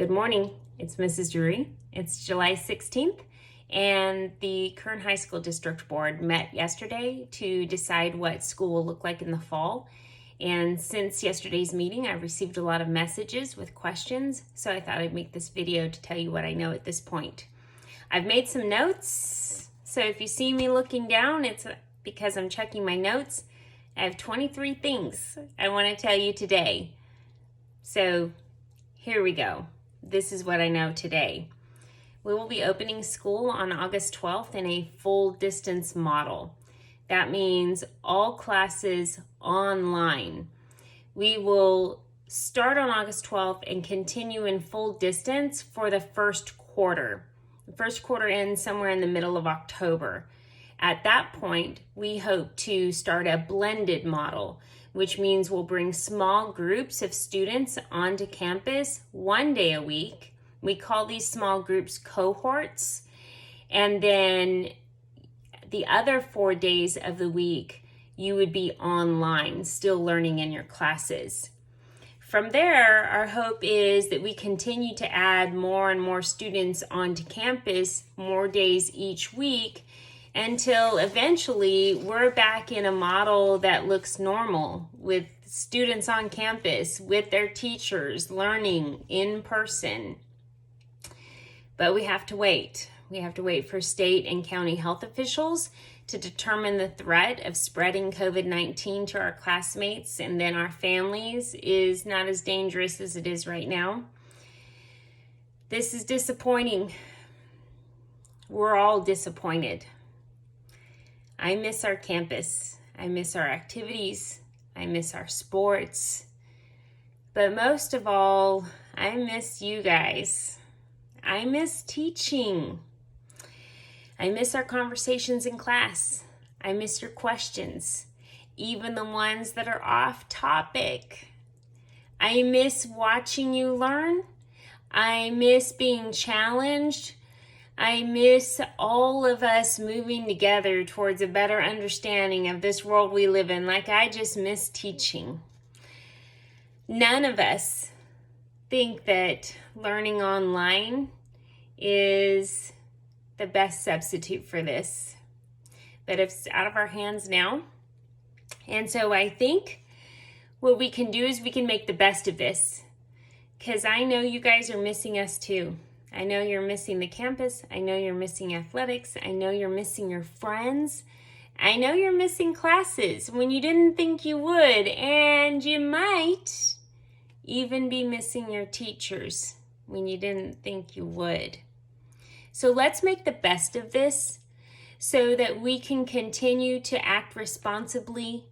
Good morning, it's Mrs. Drury. It's July 16th, and the Kern High School District Board met yesterday to decide what school will look like in the fall. And since yesterday's meeting, I've received a lot of messages with questions, so I thought I'd make this video to tell you what I know at this point. I've made some notes, so if you see me looking down, it's because I'm checking my notes. I have 23 things I want to tell you today. So here we go. This is what I know today. We will be opening school on August 12th in a full distance model. That means all classes online. We will start on August 12th and continue in full distance for the first quarter. The first quarter ends somewhere in the middle of October. At that point, we hope to start a blended model, which means we'll bring small groups of students onto campus 1 day a week. We call these small groups cohorts. And then the other 4 days of the week, you would be online, still learning in your classes. From there, our hope is that we continue to add more and more students onto campus, more days each week, until eventually we're back in a model that looks normal with students on campus, with their teachers, learning in person. But we have to wait. We have to wait for state and county health officials to determine the threat of spreading COVID-19 to our classmates and then our families is not as dangerous as it is right now. This is disappointing. We're all disappointed. I miss our campus. I miss our activities. I miss our sports. But most of all, I miss you guys. I miss teaching. I miss our conversations in class. I miss your questions, even the ones that are off topic. I miss watching you learn. I miss being challenged. I miss all of us moving together towards a better understanding of this world we live in, like I just miss teaching. None of us think that learning online is the best substitute for this, but it's out of our hands now. And so I think what we can do is we can make the best of this, because I know you guys are missing us too. I know you're missing the campus. I know you're missing athletics. I know you're missing your friends. I know you're missing classes when you didn't think you would, and you might even be missing your teachers when you didn't think you would. So let's make the best of this so that we can continue to act responsibly,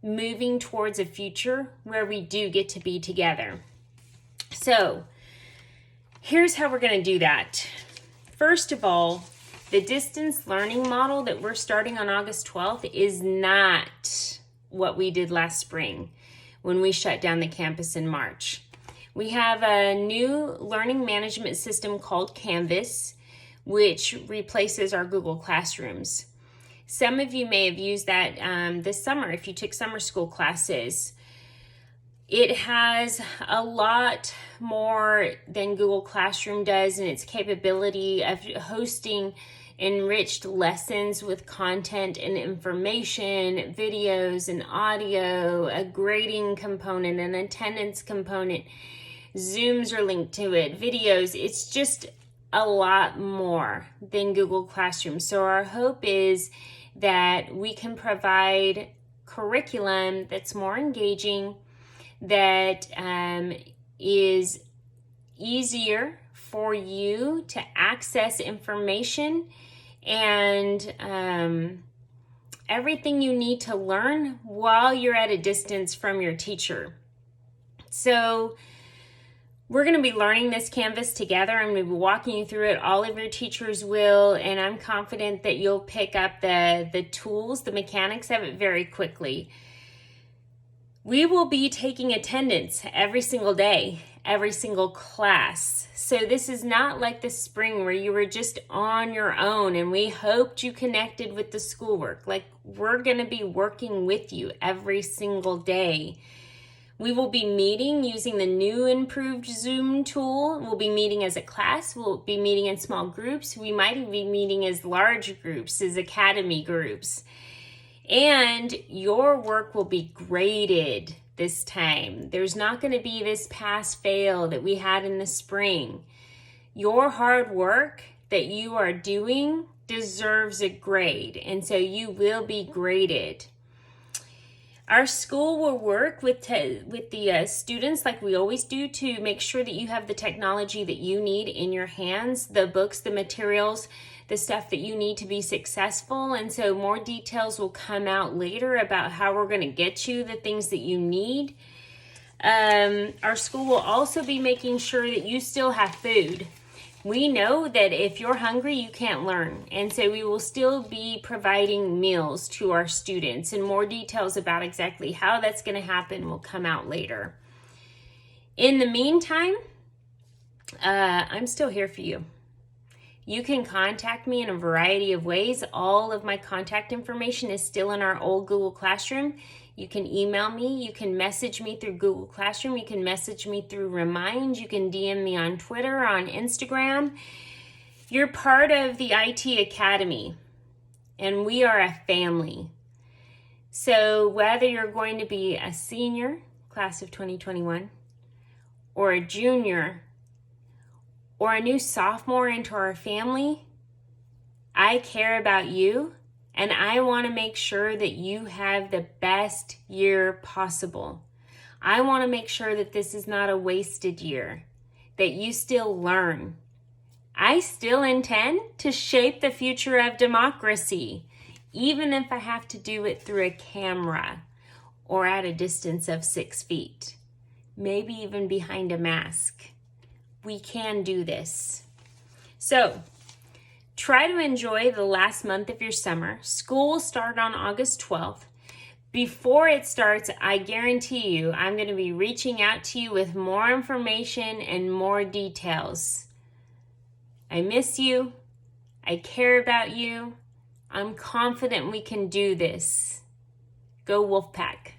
moving towards a future where we do get to be together. So here's how we're going to do that. First of all, the distance learning model that we're starting on August 12th is not what we did last spring when we shut down the campus in March. We have a new learning management system called Canvas, which replaces our Google Classrooms. Some of you may have used that this summer if you took summer school classes. It has a lot more than Google Classroom does in its capability of hosting enriched lessons with content and information, videos and audio, a grading component, an attendance component. Zooms are linked to it, videos. It's just a lot more than Google Classroom. So our hope is that we can provide curriculum that's more engaging, that is easier for you to access information and everything you need to learn while you're at a distance from your teacher. So we're going to be learning this Canvas together. I'm going to be walking you through it. All of your teachers will, and I'm confident that you'll pick up the tools, the mechanics of it very quickly. We will be taking attendance every single day, every single class. So this is not like the spring where you were just on your own and we hoped you connected with the schoolwork. Like, we're going to be working with you every single day. We will be meeting using the new improved Zoom tool. We'll be meeting as a class. We'll be meeting in small groups. We might even be meeting as large groups, as academy groups. And your work will be graded this time. There's not going to be this pass-fail that we had in the spring. Your hard work that you are doing deserves a grade, and so you will be graded. Our school will work with the students like we always do to make sure that you have the technology that you need in your hands, the books, the materials, the stuff that you need to be successful. And so more details will come out later about how we're going to get you the things that you need. Our school will also be making sure that you still have food. We know that if you're hungry, you can't learn. And so we will still be providing meals to our students, and more details about exactly how that's going to happen will come out later. In the meantime, I'm still here for you. You can contact me in a variety of ways. All of my contact information is still in our old Google Classroom. You can email me. You can message me through Google Classroom. You can message me through Remind. You can DM me on Twitter, on Instagram. You're part of the IT Academy, and we are a family. So whether you're going to be a senior, class of 2021, or a junior, or a new sophomore into our family, I care about you, and I want to make sure that you have the best year possible. I want to make sure that this is not a wasted year, that you still learn. I still intend to shape the future of democracy, even if I have to do it through a camera or at a distance of 6 feet, maybe even behind a mask. We can do this. So, try to enjoy the last month of your summer. School will start on August 12th. Before it starts, I guarantee you, I'm going to be reaching out to you with more information and more details. I miss you. I care about you. I'm confident we can do this. Go Wolfpack.